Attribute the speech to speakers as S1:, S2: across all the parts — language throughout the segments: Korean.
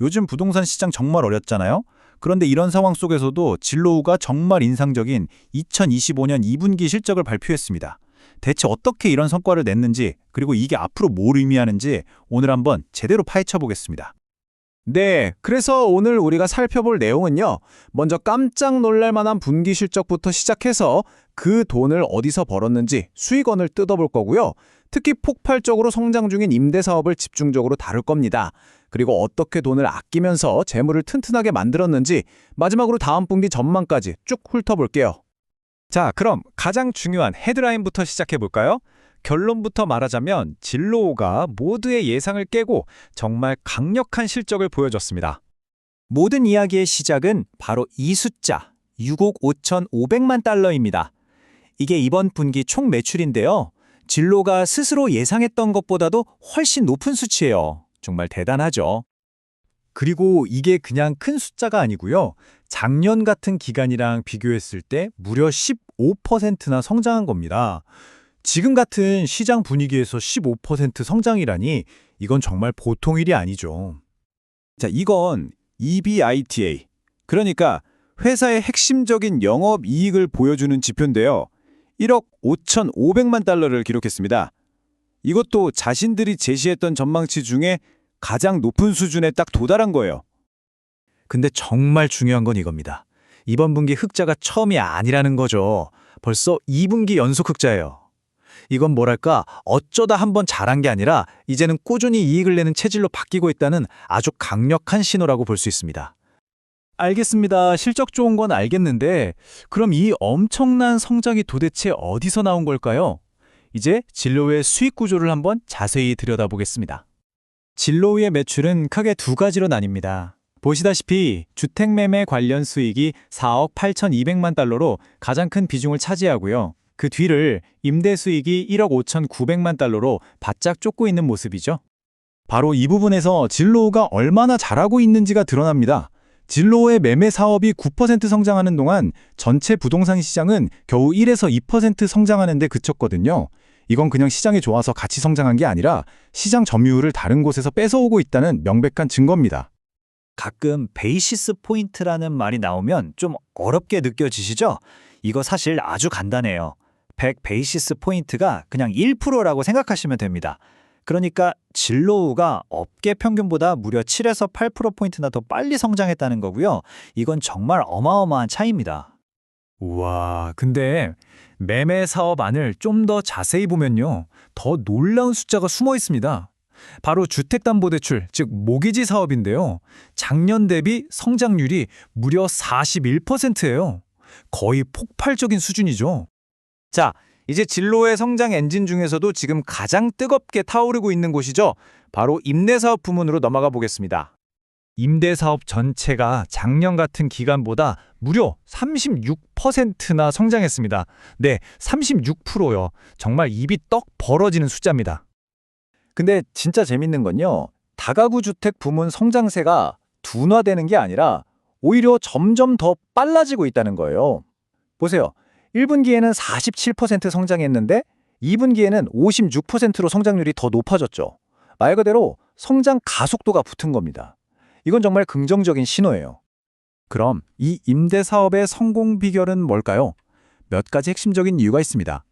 S1: 요즘 부동산 시장 정말 어렵잖아요? 그런데 이런 상황 속에서도 진로우가 정말 인상적인 2025년 2분기 실적을 발표했습니다. 대체 어떻게 이런 성과를 냈는지, 그리고 이게 앞으로 뭘 의미하는지 오늘 한번 제대로 파헤쳐 보겠습니다.
S2: 네, 그래서 오늘 우리가 살펴볼 내용은요. 먼저 깜짝 놀랄 만한 분기 실적부터 시작해서 그 돈을 어디서 벌었는지 수익원을 뜯어볼 거고요. 특히 폭발적으로 성장 중인 임대 사업을 집중적으로 다룰 겁니다. 그리고 어떻게 돈을 아끼면서 재물을 튼튼하게 만들었는지 마지막으로 다음 분기 전망까지 쭉 훑어볼게요. 자, 그럼 가장 중요한 헤드라인부터 시작해 볼까요? 결론부터 말하자면 진로우가 모두의 예상을 깨고 정말 강력한 실적을 보여줬습니다.
S1: 모든 이야기의 시작은 바로 이 숫자, 6억 5,500만 달러입니다. 이게 이번 분기 총 매출인데요. 진로가 스스로 예상했던 것보다도 훨씬 높은 수치예요. 정말 대단하죠. 그리고 이게 그냥 큰 숫자가 아니고요. 작년 같은 기간이랑 비교했을 때 무려 15%나 성장한 겁니다. 지금 같은 시장 분위기에서 15% 성장이라니 이건 정말 보통 일이 아니죠. 자, 이건 EBITDA, 그러니까 회사의 핵심적인 영업이익을 보여주는 지표인데요. 1억 5,500만 달러를 기록했습니다. 이것도 자신들이 제시했던 전망치 중에 가장 높은 수준에 딱 도달한 거예요. 근데 정말 중요한 건 이겁니다. 이번 분기 흑자가 처음이 아니라는 거죠. 벌써 2분기 연속 흑자예요. 이건 뭐랄까 어쩌다 한번 잘한 게 아니라 이제는 꾸준히 이익을 내는 체질로 바뀌고 있다는 아주 강력한 신호라고 볼 수 있습니다. 알겠습니다. 실적 좋은 건 알겠는데 그럼 이 엄청난 성장이 도대체 어디서 나온 걸까요? 이제 진로우의 수익 구조를 한번 자세히 들여다보겠습니다. 진로우의 매출은 크게 두 가지로 나뉩니다. 보시다시피 주택매매 관련 수익이 4억 8,200만 달러로 가장 큰 비중을 차지하고요. 그 뒤를 임대 수익이 1억 5,900만 달러로 바짝 쫓고 있는 모습이죠. 바로 이 부분에서 진로우가 얼마나 잘하고 있는지가 드러납니다. 진로우의 매매 사업이 9% 성장하는 동안 전체 부동산 시장은 겨우 1에서 2% 성장하는 데 그쳤거든요. 이건 그냥 시장이 좋아서 같이 성장한 게 아니라 시장 점유율을 다른 곳에서 뺏어오고 있다는 명백한 증거입니다. 가끔 베이시스 포인트라는 말이 나오면 좀 어렵게 느껴지시죠? 이거 사실 아주 간단해요. 100 베이시스 포인트가 그냥 1%라고 생각하시면 됩니다. 그러니까 진로우가 업계 평균보다 무려 7에서 8%포인트나 더 빨리 성장했다는 거고요. 이건 정말 어마어마한 차이입니다. 우와, 근데 매매 사업 안을 좀 더 자세히 보면요. 더 놀라운 숫자가 숨어 있습니다. 바로 주택담보대출, 즉 모기지 사업인데요. 작년 대비 성장률이 무려 41%예요. 거의 폭발적인 수준이죠. 자, 이제 진로의 성장 엔진 중에서도 지금 가장 뜨겁게 타오르고 있는 곳이죠. 바로 임대사업 부문으로 넘어가 보겠습니다. 임대사업 전체가 작년 같은 기간보다 무려 36%나 성장했습니다. 네, 36%요. 정말 입이 떡 벌어지는 숫자입니다. 근데 진짜 재밌는 건요. 다가구 주택 부문 성장세가 둔화되는 게 아니라 오히려 점점 더 빨라지고 있다는 거예요. 보세요. 1분기에는 47% 성장했는데 2분기에는 56%로 성장률이 더 높아졌죠. 말 그대로 성장 가속도가 붙은 겁니다. 이건 정말 긍정적인 신호예요. 그럼 이 임대사업의 성공 비결은 뭘까요? 몇 가지 핵심적인 이유가 있습니다.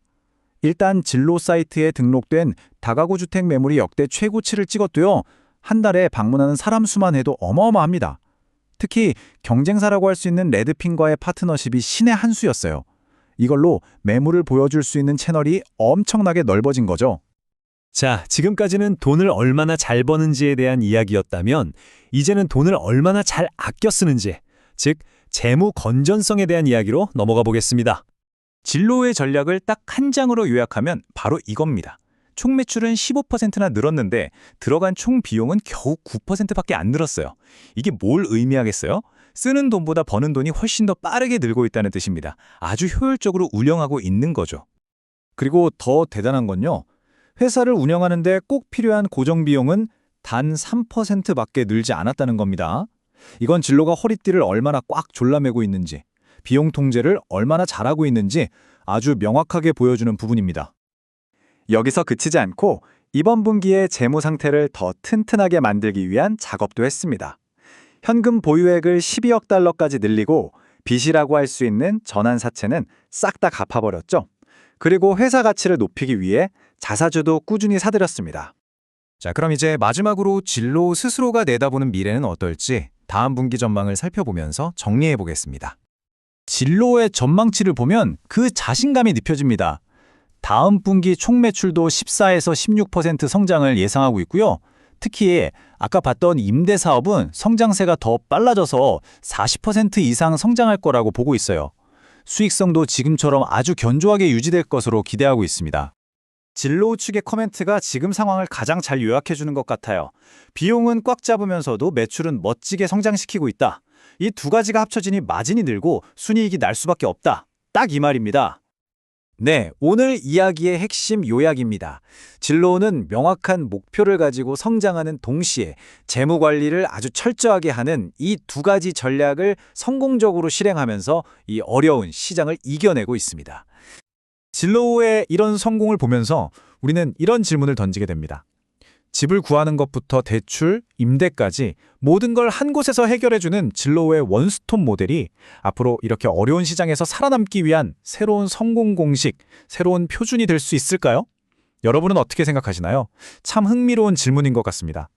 S1: 일단 진로 사이트에 등록된 다가구 주택 매물이 역대 최고치를 찍었고요. 한 달에 방문하는 사람 수만 해도 어마어마합니다. 특히 경쟁사라고 할 수 있는 레드핀과의 파트너십이 신의 한 수였어요. 이걸로 매물을 보여줄 수 있는 채널이 엄청나게 넓어진 거죠. 자, 지금까지는 돈을 얼마나 잘 버는지에 대한 이야기였다면 이제는 돈을 얼마나 잘 아껴 쓰는지, 즉 재무 건전성에 대한 이야기로 넘어가 보겠습니다. 진로의 전략을 딱 한 장으로 요약하면 바로 이겁니다. 총 매출은 15%나 늘었는데 들어간 총 비용은 겨우 9%밖에 안 늘었어요. 이게 뭘 의미하겠어요? 쓰는 돈보다 버는 돈이 훨씬 더 빠르게 늘고 있다는 뜻입니다. 아주 효율적으로 운영하고 있는 거죠. 그리고 더 대단한 건요. 회사를 운영하는데 꼭 필요한 고정 비용은 단 3%밖에 늘지 않았다는 겁니다. 이건 진로가 허리띠를 얼마나 꽉 졸라매고 있는지, 비용 통제를 얼마나 잘하고 있는지 아주 명확하게 보여주는 부분입니다. 여기서 그치지 않고 이번 분기의 재무 상태를 더 튼튼하게 만들기 위한 작업도 했습니다. 현금 보유액을 12억 달러까지 늘리고 빚이라고 할 수 있는 전환 사채는 싹 다 갚아버렸죠. 그리고 회사 가치를 높이기 위해 자사주도 꾸준히 사들였습니다.
S3: 자, 그럼 이제 마지막으로 진로 스스로가 내다보는 미래는 어떨지 다음 분기 전망을 살펴보면서 정리해 보겠습니다.
S2: 진로의 전망치를 보면 그 자신감이 느껴집니다. 다음 분기 총 매출도 14에서 16% 성장을 예상하고 있고요. 특히 아까 봤던 임대 사업은 성장세가 더 빨라져서 40% 이상 성장할 거라고 보고 있어요. 수익성도 지금처럼 아주 견조하게 유지될 것으로 기대하고 있습니다.
S1: 진로 측의 코멘트가 지금 상황을 가장 잘 요약해주는 것 같아요. 비용은 꽉 잡으면서도 매출은 멋지게 성장시키고 있다. 이 두 가지가 합쳐지니 마진이 늘고 순이익이 날 수밖에 없다. 딱 이 말입니다. 네, 오늘 이야기의 핵심 요약입니다. 진로는 명확한 목표를 가지고 성장하는 동시에 재무 관리를 아주 철저하게 하는 이 두 가지 전략을 성공적으로 실행하면서 이 어려운 시장을 이겨내고 있습니다.
S3: 진로의 이런 성공을 보면서 우리는 이런 질문을 던지게 됩니다. 집을 구하는 것부터 대출, 임대까지 모든 걸 한 곳에서 해결해주는 진로의 원스톱 모델이 앞으로 이렇게 어려운 시장에서 살아남기 위한 새로운 성공 공식, 새로운 표준이 될 수 있을까요? 여러분은 어떻게 생각하시나요? 참 흥미로운 질문인 것 같습니다.